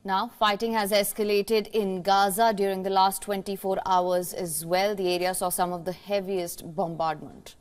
Now, fighting has escalated in Gaza during the last 24 hours as well. The area saw some of the heaviest bombardment.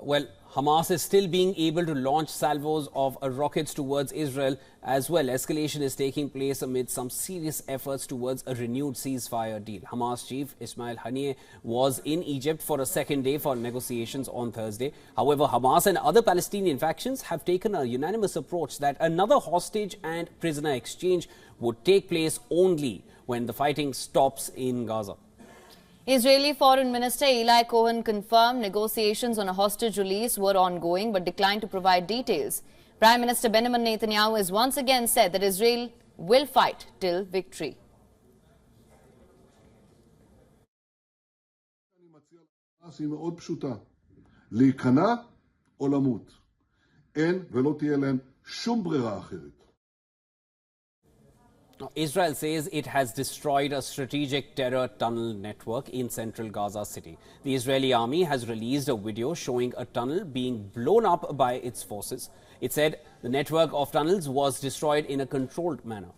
Well, Hamas is still being able to launch salvos of rockets towards Israel as well. Escalation is taking place amid some serious efforts towards a renewed ceasefire deal. Hamas chief Ismail Haniyeh was in Egypt for a second day for negotiations on Thursday. However, Hamas and other Palestinian factions have taken a unanimous approach that another hostage and prisoner exchange would take place only when the fighting stops in Gaza. Israeli Foreign Minister Eli Cohen confirmed negotiations on a hostage release were ongoing but declined to provide details. Prime Minister Benjamin Netanyahu has once again said that Israel will fight till victory. להיכנע או למות. אין ולא תהיה להם שום ברירה אחרת. Israel says it has destroyed a strategic terror tunnel network in central Gaza City. The Israeli army has released a video showing a tunnel being blown up by its forces. It said the network of tunnels was destroyed in a controlled manner.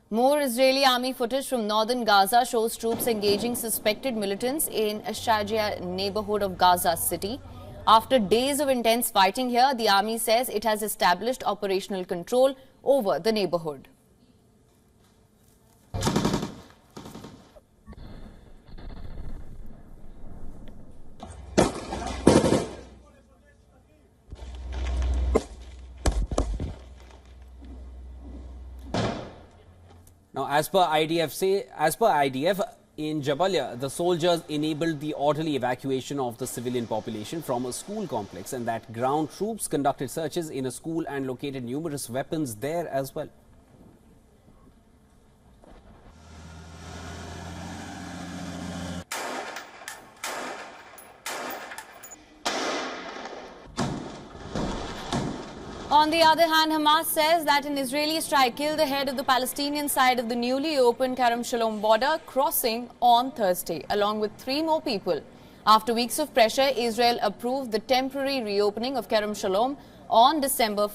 More Israeli army footage from northern Gaza shows troops engaging suspected militants in a Shajia neighborhood of Gaza City. After days of intense fighting here, the army says it has established operational control over the neighborhood. Now, as per IDF, in Jabalia, the soldiers enabled the orderly evacuation of the civilian population from a school complex, and that ground troops conducted searches in a school and located numerous weapons there as well. On the other hand, Hamas says that an Israeli strike killed the head of the Palestinian side of the newly opened Kerem Shalom border crossing on Thursday, along with 3 more people. After weeks of pressure, Israel approved the temporary reopening of Kerem Shalom on December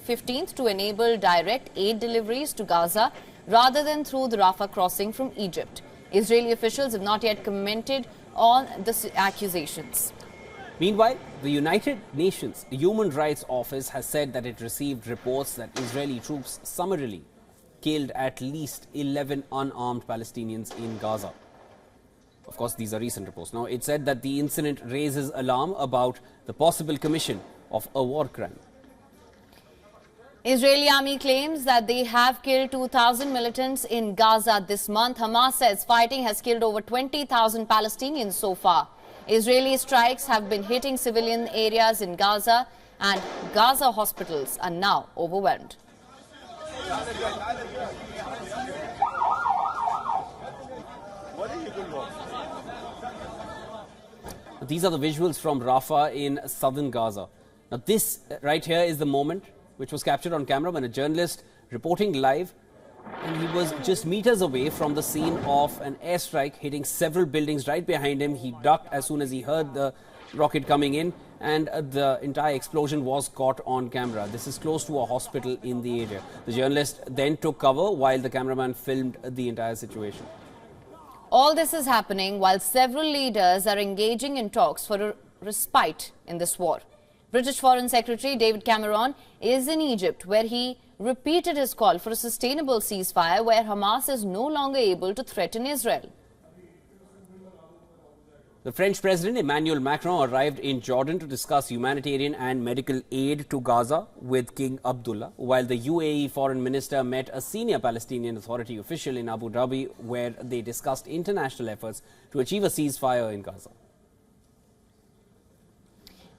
15th to enable direct aid deliveries to Gaza rather than through the Rafah crossing from Egypt. Israeli officials have not yet commented on the accusations. Meanwhile, the United Nations Human Rights Office has said that it received reports that Israeli troops summarily killed at least 11 unarmed Palestinians in Gaza. Of course, these are recent reports. Now, it said that the incident raises alarm about the possible commission of a war crime. Israeli army claims that they have killed 2,000 militants in Gaza this month. Hamas says fighting has killed over 20,000 Palestinians so far. Israeli strikes have been hitting civilian areas in Gaza, and Gaza hospitals are now overwhelmed. These are the visuals from Rafah in southern Gaza. Now, this right here is the moment which was captured on camera when a journalist reporting live, and he was just meters away from the scene of an airstrike hitting several buildings right behind him. He ducked as soon as he heard the rocket coming in, and the entire explosion was caught on camera. This is close to a hospital in the area. The journalist then took cover while the cameraman filmed the entire situation. All this is happening while several leaders are engaging in talks for a respite in this war. British Foreign Secretary David Cameron is in Egypt, where he repeated his call for a sustainable ceasefire where Hamas is no longer able to threaten Israel. The French President Emmanuel Macron arrived in Jordan to discuss humanitarian and medical aid to Gaza with King Abdullah, while the UAE Foreign Minister met a senior Palestinian Authority official in Abu Dhabi, where they discussed international efforts to achieve a ceasefire in Gaza.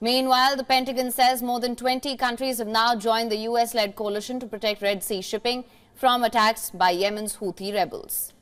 Meanwhile, the Pentagon says more than 20 countries have now joined the US-led coalition to protect Red Sea shipping from attacks by Yemen's Houthi rebels.